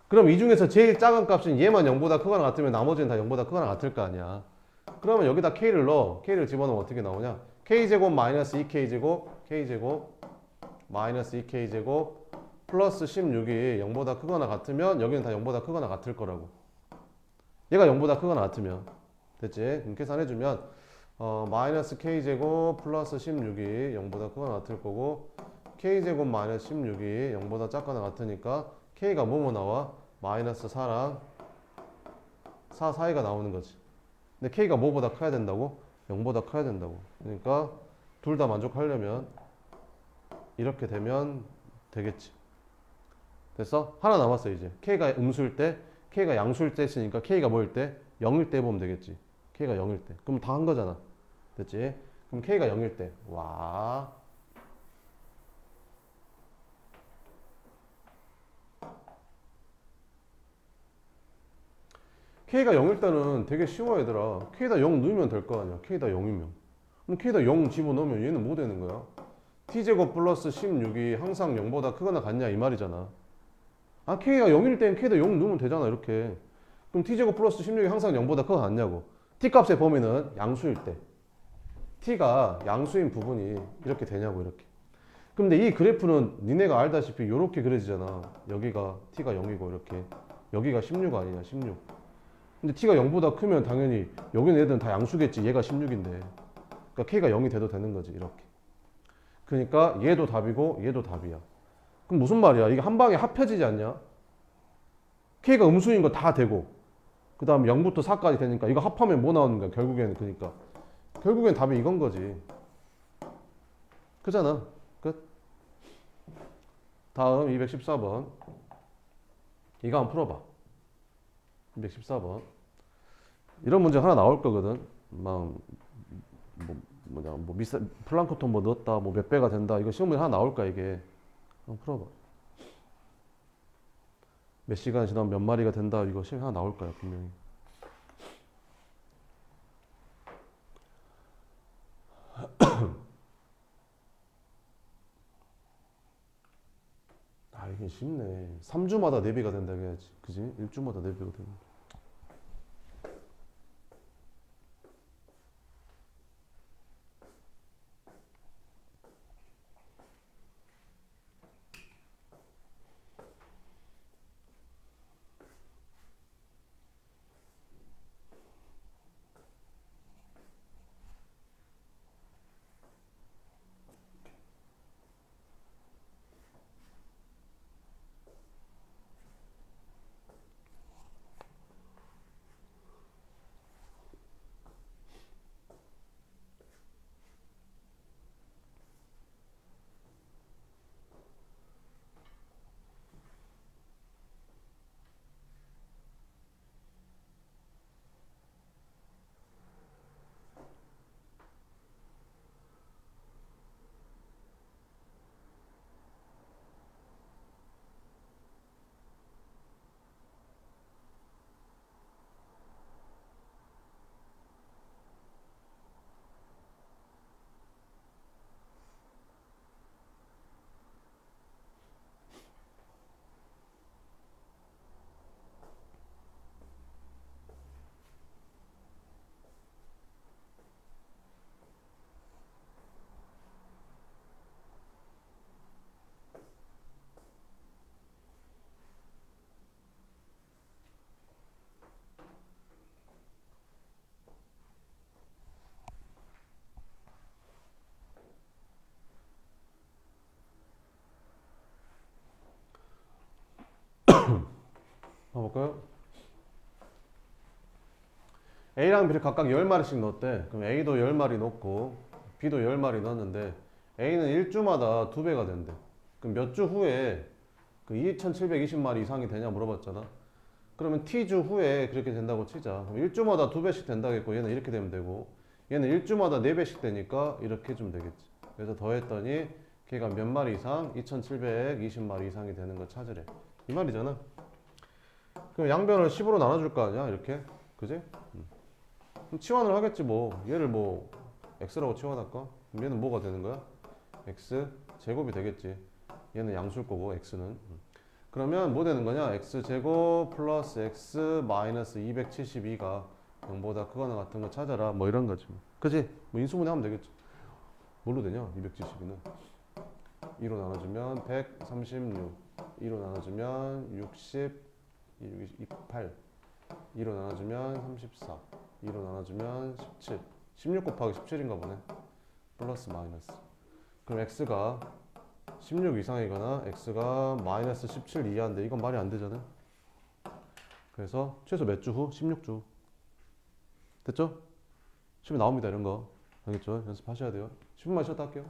그럼 이 중에서 제일 작은 값은 얘만 0보다 크거나 같으면 나머지는 다 0보다 크거나 같을 거 아니야. 그러면 여기다 k를 넣어. k를 집어넣으면 어떻게 나오냐? k제곱 마이너스 2k제곱 k제곱 마이너스 2k제곱 플러스 16이 0보다 크거나 같으면 여기는 다 0보다 크거나 같을 거라고. 얘가 0보다 크거나 같으면 됐지? 그럼 계산해주면 마이너스 k제곱 플러스 16이 0보다 크거나 같을 거고 k제곱 마이너스 16이 0보다 작거나 같으니까 k가 뭐뭐 나와? 마이너스 4랑 4 사이가 나오는 거지. 근데 k가 뭐보다 커야 된다고? 0보다 커야 된다고. 그러니까 둘 다 만족하려면 이렇게 되면 되겠지. 됐어? 하나 남았어 이제. k가 음수일 때, k가 양수일 때 했으니까 k가 뭐일 때? 0일 때 보면 되겠지. k가 0일 때. 그럼 다 한 거잖아. 됐지? 그럼 k가 0일 때. 와. k가 0일 때는 되게 쉬워 얘들아. k에다 0 넣으면 될 거 아니야. k에다 0이면. 그럼 k에다 0 집어넣으면 얘는 뭐 되는 거야? t제곱 플러스 16이 항상 0보다 크거나 같냐 이 말이잖아. 아 k가 0일 땐 k에다 0 넣으면 되잖아 이렇게. 그럼 t제곱 플러스 16이 항상 0보다 크거나 같냐고. t값의 범위는 양수일 때. t가 양수인 부분이 이렇게 되냐고 이렇게. 근데 이 그래프는 니네가 알다시피 이렇게 그려지잖아. 여기가 t가 0이고 이렇게. 여기가 16 아니냐 16. 근데 t가 0보다 크면 당연히 여기는 애들은 다 양수겠지. 얘가 16인데. 그러니까 k가 0이 돼도 되는 거지. 이렇게. 그러니까 얘도 답이고 얘도 답이야. 그럼 무슨 말이야? 이게 한 방에 합해지지 않냐? k가 음수인 거 다 되고 그 다음에 0부터 4까지 되니까 이거 합하면 뭐 나오는 거야? 결국에는 그러니까 결국엔 답이 이건 거지. 그잖아. 끝. 다음 214번. 이거 한번 풀어봐. 214번. 이런 문제 하나 나올 거거든. 막 플랑크톤 뭐 넣었다, 뭐 몇 배가 된다. 이거 시험에 하나 나올까 이게. 한번 풀어봐. 몇 시간 지나면 몇 마리가 된다. 이거 시험에 하나 나올 거야 분명히. 아 이게 쉽네. 3주마다 4배가 된다 해야지. 그지? 1주마다 4배가 되는. 봐볼까요? A랑 B를 각각 10마리씩 넣었대. 그럼 A도 10마리 넣고 B도 10마리 넣었는데 A는 1주마다 2배가 된대. 그럼 몇 주 후에 그 2720마리 이상이 되냐 물어봤잖아. 그러면 t주 후에 그렇게 된다고 치자. 그럼 1주마다 2배씩 된다겠고 얘는 이렇게 되면 되고 얘는 1주마다 4배씩 되니까 이렇게 해주면 되겠지. 그래서 더했더니 걔가 몇 마리 이상? 2720마리 이상이 되는 거 찾으래. 이 말이잖아. 그럼 양변을 10으로 나눠줄 거 아니야? 이렇게. 그지? 그럼 치환을 하겠지 뭐. 얘를 뭐 x라고 치환할까? 그럼 얘는 뭐가 되는 거야? x 제곱이 되겠지. 얘는 양수일 거고 x는. 그러면 뭐 되는 거냐? x제곱 플러스 x 마이너스 272가 0보다 크거나 같은 거 찾아라. 뭐 이런 거지. 그지? 뭐 인수분해 하면 되겠지. 뭘로 되냐? 272는 2로 나눠주면 136, 2로 나눠주면 60, 28, 2로 나눠주면 34, 2로 나눠주면 17, 16 곱하기 17인가 보네. 플러스 마이너스. 그럼 x가 16 이상이거나 x가 마이너스 17 이하인데 이건 말이 안 되잖아요. 그래서 최소 몇 주 후? 16주. 됐죠? 시험에 나옵니다 이런 거. 알겠죠? 연습하셔야 돼요. 10분만 쉬었다 할게요.